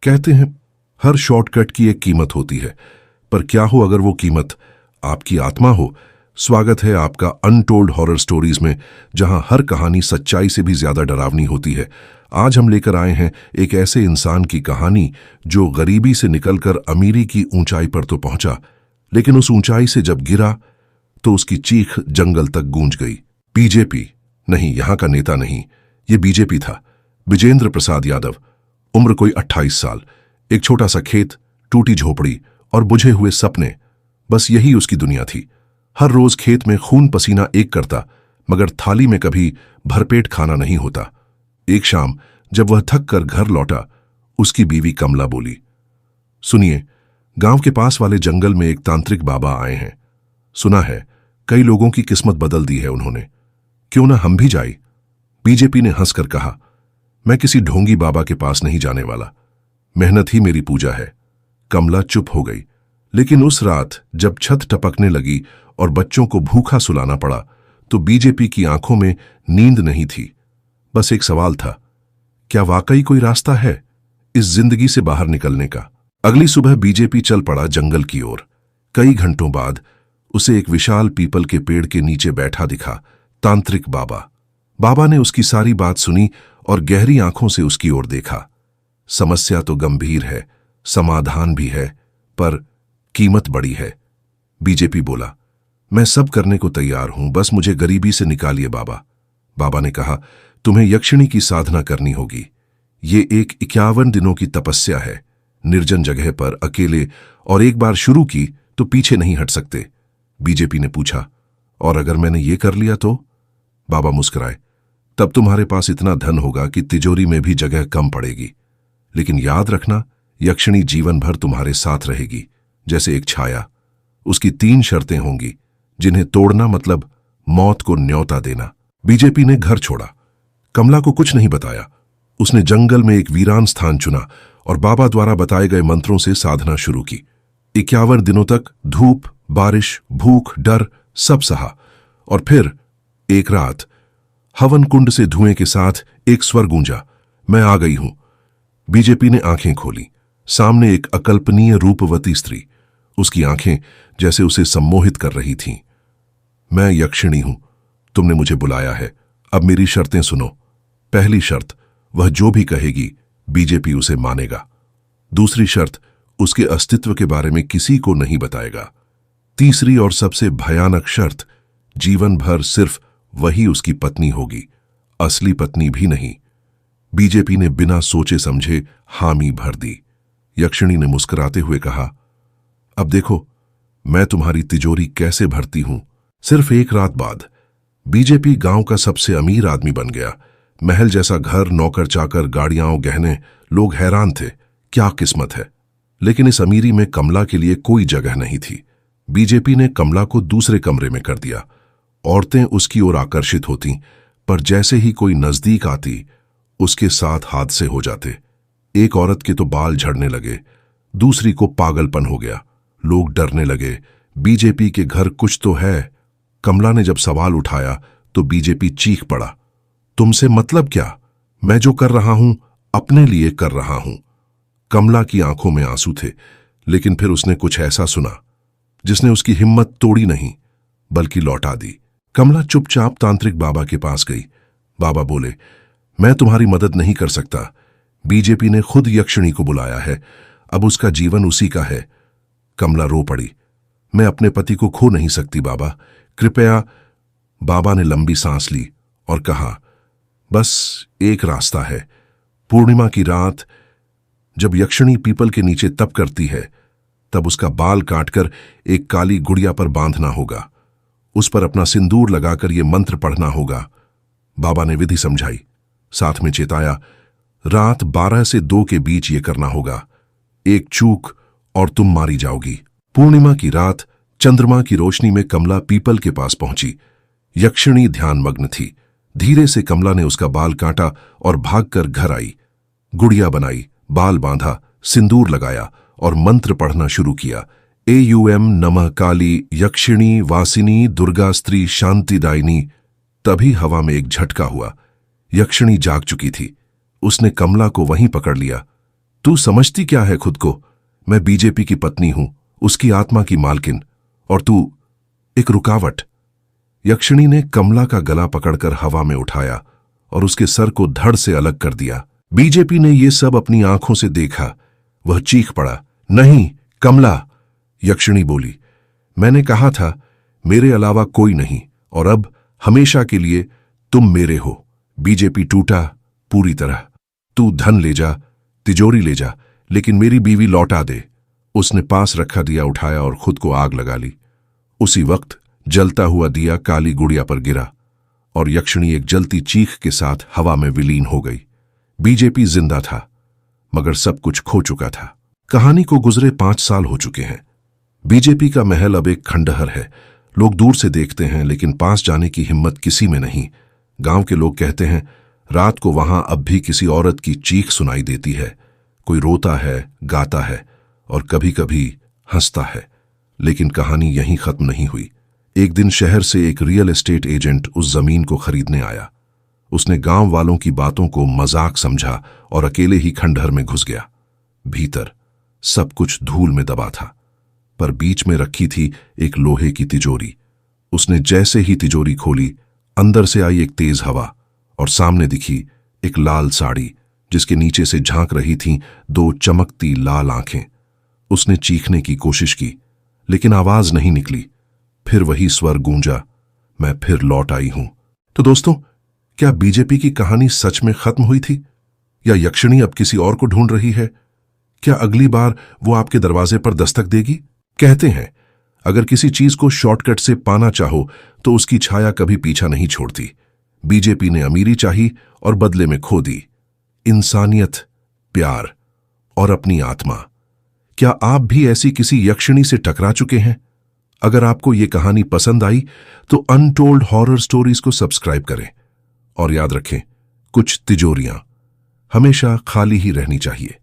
कहते हैं हर शॉर्टकट की एक कीमत होती है, पर क्या हो अगर वो कीमत आपकी आत्मा हो। स्वागत है आपका अनटोल्ड हॉरर स्टोरीज में, जहां हर कहानी सच्चाई से भी ज्यादा डरावनी होती है। आज हम लेकर आए हैं एक ऐसे इंसान की कहानी जो गरीबी से निकलकर अमीरी की ऊंचाई पर तो पहुंचा, लेकिन उस ऊंचाई से जब गिरा तो उसकी चीख जंगल तक गूंज गई। बीजेपी नहीं, यहां का नेता नहीं, ये बीजेपी था। विजेंद्र प्रसाद यादव, उम्र कोई 28 साल, एक छोटा सा खेत, टूटी झोपड़ी और बुझे हुए सपने, बस यही उसकी दुनिया थी। हर रोज खेत में खून पसीना एक करता, मगर थाली में कभी भरपेट खाना नहीं होता। एक शाम जब वह थक कर घर लौटा, उसकी बीवी कमला बोली, सुनिए, गांव के पास वाले जंगल में एक तांत्रिक बाबा आए हैं। सुना है कई लोगों की किस्मत बदल दी है उन्होंने, क्यों ना हम भी जाए। बीजेपी ने हंसकर कहा, मैं किसी ढोंगी बाबा के पास नहीं जाने वाला, मेहनत ही मेरी पूजा है। कमला चुप हो गई, लेकिन उस रात जब छत टपकने लगी और बच्चों को भूखा सुलाना पड़ा, तो बीजेपी की आंखों में नींद नहीं थी। बस एक सवाल था, क्या वाकई कोई रास्ता है इस जिंदगी से बाहर निकलने का। अगली सुबह बीजेपी चल पड़ा जंगल की ओर। कई घंटों बाद उसे एक विशाल पीपल के पेड़ के नीचे बैठा दिखा तांत्रिक बाबा। बाबा ने उसकी सारी बात सुनी और गहरी आंखों से उसकी ओर देखा। समस्या तो गंभीर है, समाधान भी है, पर कीमत बड़ी है। बीजेपी बोला, मैं सब करने को तैयार हूं, बस मुझे गरीबी से निकालिए बाबा। बाबा ने कहा, तुम्हें यक्षिणी की साधना करनी होगी। ये एक 51 दिनों की तपस्या है, निर्जन जगह पर अकेले, और एक बार शुरू की तो पीछे नहीं हट सकते। बीजेपी ने पूछा, और अगर मैंने ये कर लिया तो? बाबा मुस्कुराए, तब तुम्हारे पास इतना धन होगा कि तिजोरी में भी जगह कम पड़ेगी। लेकिन याद रखना, यक्षिणी जीवन भर तुम्हारे साथ रहेगी, जैसे एक छाया। उसकी 3 शर्तें होंगी, जिन्हें तोड़ना मतलब मौत को न्योता देना। बीजेपी ने घर छोड़ा, कमला को कुछ नहीं बताया। उसने जंगल में एक वीरान स्थान चुना और बाबा द्वारा बताए गए मंत्रों से साधना शुरू की। 51 दिनों तक धूप, बारिश, भूख, डर सब सहा, और फिर एक रात हवन कुंड से धुएं के साथ एक स्वर गूंजा, मैं आ गई हूं। बीजेपी ने आंखें खोली। सामने एक अकल्पनीय रूपवती स्त्री, उसकी आंखें जैसे उसे सम्मोहित कर रही थीं। मैं यक्षिणी हूं, तुमने मुझे बुलाया है, अब मेरी शर्तें सुनो। पहली शर्त, वह जो भी कहेगी बीजेपी उसे मानेगा। दूसरी शर्त, उसके अस्तित्व के बारे में किसी को नहीं बताएगा। तीसरी और सबसे भयानक शर्त, जीवन भर सिर्फ वही उसकी पत्नी होगी, असली पत्नी भी नहीं। बीजेपी ने बिना सोचे समझे हामी भर दी। यक्षिणी ने मुस्कुराते हुए कहा, अब देखो मैं तुम्हारी तिजोरी कैसे भरती हूं। सिर्फ एक रात बाद बीजेपी गांव का सबसे अमीर आदमी बन गया। महल जैसा घर, नौकर चाकर, गाड़ियां, गहने। लोग हैरान थे, क्या किस्मत है। लेकिन इस अमीरी में कमला के लिए कोई जगह नहीं थी। बीजेपी ने कमला को दूसरे कमरे में कर दिया। औरतें उसकी ओर आकर्षित होतीं, पर जैसे ही कोई नजदीक आती उसके साथ हादसे हो जाते। एक औरत के तो बाल झड़ने लगे, दूसरी को पागलपन हो गया। लोग डरने लगे, बीजेपी के घर कुछ तो है। कमला ने जब सवाल उठाया तो बीजेपी चीख पड़ा, तुमसे मतलब क्या? मैं जो कर रहा हूं अपने लिए कर रहा हूं। कमला की आंखों में आंसू थे, लेकिन फिर उसने कुछ ऐसा सुना जिसने उसकी हिम्मत तोड़ी नहीं, बल्कि लौटा दी। कमला चुपचाप तांत्रिक बाबा के पास गई। बाबा बोले, मैं तुम्हारी मदद नहीं कर सकता। बीजेपी ने खुद यक्षिणी को बुलाया है, अब उसका जीवन उसी का है। कमला रो पड़ी, मैं अपने पति को खो नहीं सकती बाबा, कृपया। बाबा ने लंबी सांस ली और कहा, बस एक रास्ता है। पूर्णिमा की रात जब यक्षिणी पीपल के नीचे तप करती है, तब उसका बाल काटकर एक काली गुड़िया पर बांधना होगा। उस पर अपना सिंदूर लगाकर यह मंत्र पढ़ना होगा। बाबा ने विधि समझाई, साथ में चेताया, रात 12 से 2 के बीच ये करना होगा। एक चूक और तुम मारी जाओगी। पूर्णिमा की रात चंद्रमा की रोशनी में कमला पीपल के पास पहुंची। यक्षिणी ध्यानमग्न थी। धीरे से कमला ने उसका बाल काटा और भागकर घर आई। गुड़िया बनाई, बाल बांधा, सिंदूर लगाया और मंत्र पढ़ना शुरू किया। एयूएम नमः काली यक्षिणी वासिनी दुर्गा स्त्री शांतिदायिनी। तभी हवा में एक झटका हुआ। यक्षिणी जाग चुकी थी। उसने कमला को वहीं पकड़ लिया। तू समझती क्या है खुद को? मैं बीजेपी की पत्नी हूं, उसकी आत्मा की मालकिन, और तू एक रुकावट। यक्षिणी ने कमला का गला पकड़कर हवा में उठाया और उसके सर को धड़ से अलग कर दिया। बीजेपी ने यह सब अपनी आंखों से देखा। वह चीख पड़ा, नहीं कमला। यक्षिणी बोली, मैंने कहा था मेरे अलावा कोई नहीं, और अब हमेशा के लिए तुम मेरे हो। बीजेपी टूटा पूरी तरह। तू धन ले जा, तिजोरी ले जा, लेकिन मेरी बीवी लौटा दे। उसने पास रखा दिया उठाया और खुद को आग लगा ली। उसी वक्त जलता हुआ दिया काली गुड़िया पर गिरा और यक्षिणी एक जलती चीख के साथ हवा में विलीन हो गई। बीजेपी जिंदा था, मगर सब कुछ खो चुका था। कहानी को गुजरे 5 साल हो चुके हैं। बीजेपी का महल अब एक खंडहर है। लोग दूर से देखते हैं, लेकिन पास जाने की हिम्मत किसी में नहीं। गांव के लोग कहते हैं रात को वहां अब भी किसी औरत की चीख सुनाई देती है। कोई रोता है, गाता है और कभी कभी हंसता है। लेकिन कहानी यहीं खत्म नहीं हुई। एक दिन शहर से एक रियल एस्टेट एजेंट उस जमीन को खरीदने आया। उसने गांव वालों की बातों को मजाक समझा और अकेले ही खंडहर में घुस गया। भीतर सब कुछ धूल में दबा था, पर बीच में रखी थी एक लोहे की तिजोरी। उसने जैसे ही तिजोरी खोली, अंदर से आई एक तेज हवा और सामने दिखी एक लाल साड़ी जिसके नीचे से झांक रही थीं 2 चमकती लाल आंखें। उसने चीखने की कोशिश की, लेकिन आवाज नहीं निकली। फिर वही स्वर गूंजा, मैं फिर लौट आई हूं। तो दोस्तों, क्या बीजेपी की कहानी सच में खत्म हुई थी, या यक्षिणी अब किसी और को ढूंढ रही है? क्या अगली बार वो आपके दरवाजे पर दस्तक देगी? कहते हैं अगर किसी चीज को शॉर्टकट से पाना चाहो तो उसकी छाया कभी पीछा नहीं छोड़ती। बीजेपी ने अमीरी चाही और बदले में खो दी इंसानियत, प्यार और अपनी आत्मा। क्या आप भी ऐसी किसी यक्षिणी से टकरा चुके हैं? अगर आपको ये कहानी पसंद आई तो अनटोल्ड हॉरर स्टोरीज को सब्सक्राइब करें और याद रखें, कुछ तिजोरियां हमेशा खाली ही रहनी चाहिए।